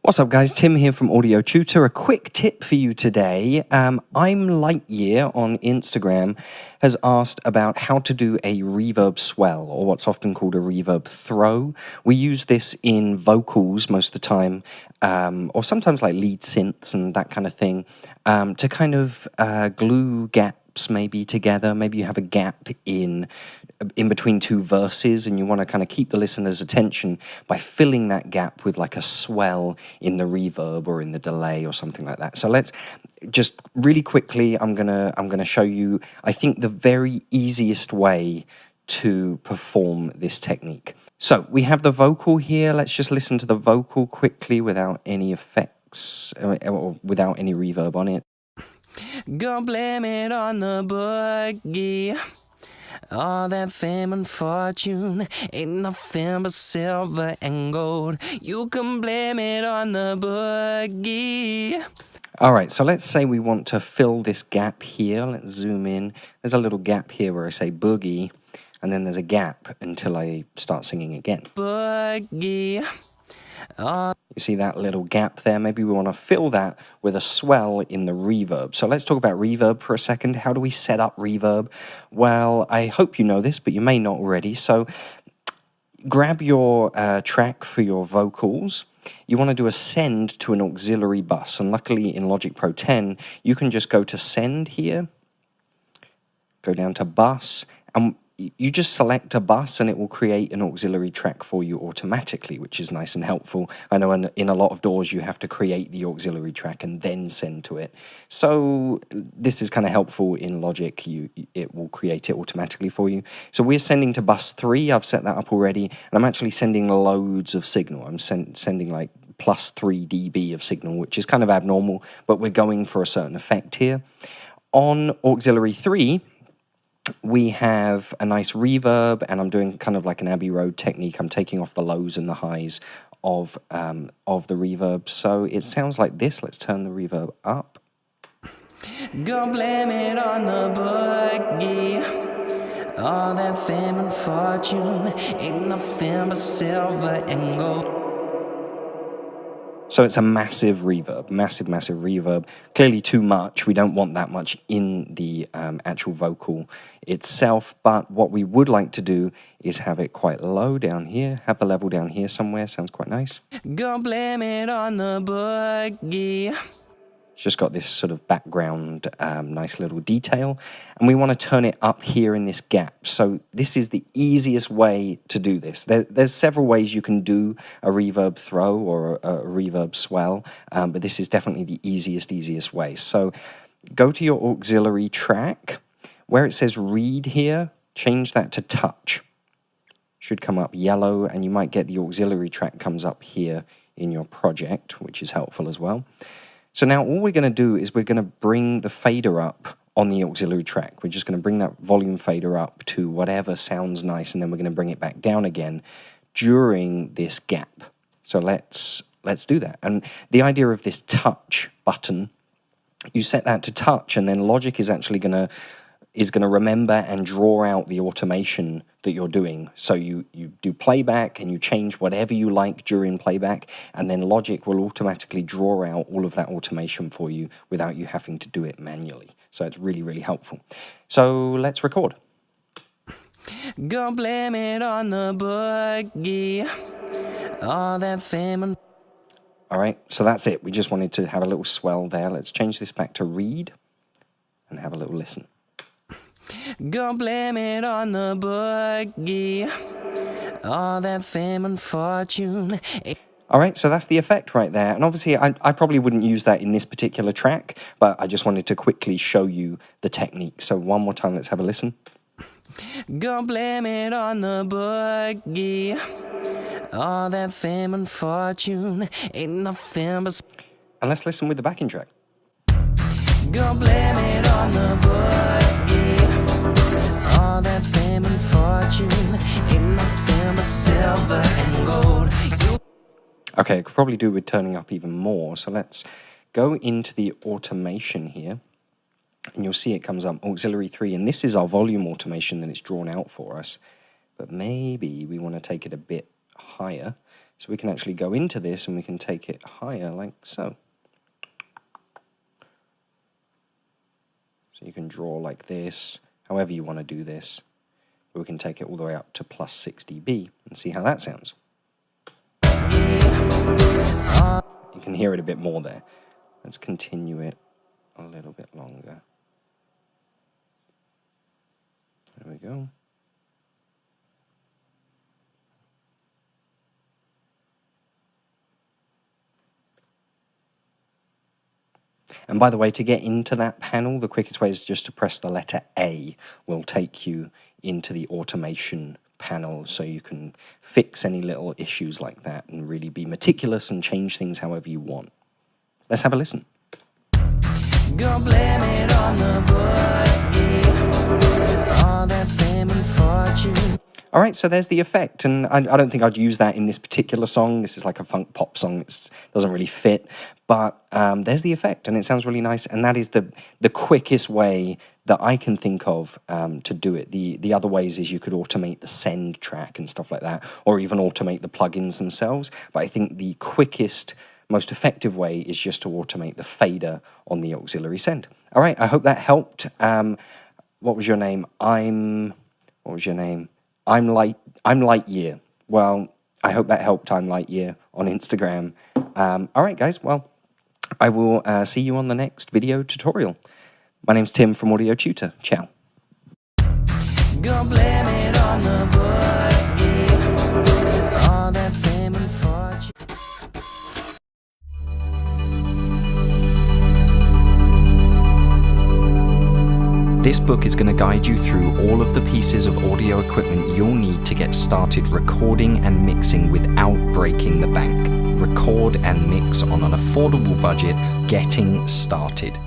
What's up guys, Tim here from Audio Tutor. A quick tip for you today. I'm Lightyear on Instagram has asked about how to do a reverb swell, or what's often called a reverb throw. We use this in vocals most of the time, or sometimes like lead synths and that kind of thing, to kind of glue gaps maybe together. Maybe you have a gap in between two verses and you want to kind of keep the listener's attention by filling that gap with like a swell in the reverb or in the delay or something like that. So let's just really quickly, I'm gonna show you, I think, the very easiest way to perform this technique. So we have the vocal here. Let's just listen to the vocal quickly without any effects or without any reverb on it. Gonna blame it on the boogie. All that fame and fortune ain't nothing but silver and gold. You can blame it on the boogie. All right, so let's say we want to fill this gap here. Let's zoom in. There's a little gap here where I say boogie, and then there's a gap until I start singing again. Boogie. You see that little gap there? Maybe we want to fill that with a swell in the reverb. So let's talk about reverb for a second. How do we set up reverb? Well, I hope you know this, but you may not already. So grab your track for your vocals. You want to do a send to an auxiliary bus. And luckily in Logic Pro 10, you can just go to send here, go down to bus, and you just select a bus and it will create an auxiliary track for you automatically, which is nice and helpful. I know in a lot of DAWs you have to create the auxiliary track and then send to it. So this is kind of helpful in Logic. It will create it automatically for you. So we're sending to bus 3. I've set that up already. And I'm actually sending loads of signal. I'm sending like plus 3 dB of signal, which is kind of abnormal, but we're going for a certain effect here. On auxiliary 3, we have a nice reverb, and I'm doing kind of like an Abbey Road technique. I'm taking off the lows and the highs of the reverb. So it sounds like this. Let's turn the reverb up. Gonna blame it on the boogie. All that fame and fortune ain't nothing but silver and gold. So it's a massive reverb, massive reverb. Clearly too much. We don't want that much in the actual vocal itself. But what we would like to do is have it quite low down here. Have the level down here somewhere. Sounds quite nice. Gonna blame it on the boogie. It's just got this sort of background, nice little detail. And we want to turn it up here in this gap. So this is the easiest way to do this. There's several ways you can do a reverb throw or a reverb swell, but this is definitely the easiest way. So go to your auxiliary track. Where it says read here, change that to touch. Should come up yellow, and you might get the auxiliary track comes up here in your project, which is helpful as well. So now all we're going to do is we're going to bring the fader up on the auxiliary track. We're just going to bring that volume fader up to whatever sounds nice, and then we're going to bring it back down again during this gap. So let's do that. And the idea of this touch button, you set that to touch, and then Logic is actually going to remember and draw out the automation that you're doing. So you do playback and you change whatever you like during playback, and then Logic will automatically draw out all of that automation for you without you having to do it manually. So it's really helpful. So let's record. Gonna blame it on the boogie. All that fame and... All right, so that's it. We just wanted to have a little swell there. Let's change this back to read and have a little listen. Gonna blame it on the boogie. All that fame and fortune. All right, so that's the effect right there. And obviously, I probably wouldn't use that in this particular track, but I just wanted to quickly show you the technique. So one more time, let's have a listen. Gonna blame it on the boogie. All that fame and fortune ain't nothing but... And let's listen with the backing track. Gonna blame it on the boogie. All that fame and fortune ain't nothing but silver and gold. Okay, I could probably do with turning up even more. So let's go into the automation here. And you'll see it comes up, auxiliary 3. And this is our volume automation that it's drawn out for us. But maybe we want to take it a bit higher. So we can actually go into this and we can take it higher like so. So you can draw like this, however you want to do this. But we can take it all the way up to plus 6 dB and see how that sounds. You can hear it a bit more there. Let's continue it a little bit longer. There we go. And by the way, to get into that panel, the quickest way is just to press the letter A. Will take you into the automation panel so you can fix any little issues like that and really be meticulous and change things however you want. Let's have a listen. Go blame it on the boogie, all that fame and fortune. All right, so there's the effect, and I don't think I'd use that in this particular song. This is like a funk pop song. It doesn't really fit, but there's the effect, and it sounds really nice, and that is the quickest way that I can think of to do it. The other ways is you could automate the send track and stuff like that, or even automate the plugins themselves, but I think the quickest, most effective way is just to automate the fader on the auxiliary send. All right, I hope that helped. What was your name? What was your name? I'm Lightyear. Well, I hope that helped. I'm Lightyear on Instagram. All right, guys. Well, I will see you on the next video tutorial. My name's Tim from Audio Tutor. Ciao. Go blame it on the boogie, all that fame and fortune. This book is going to guide you through all of the pieces of audio equipment you'll need to get started recording and mixing without breaking the bank. Record and mix on an affordable budget, getting started.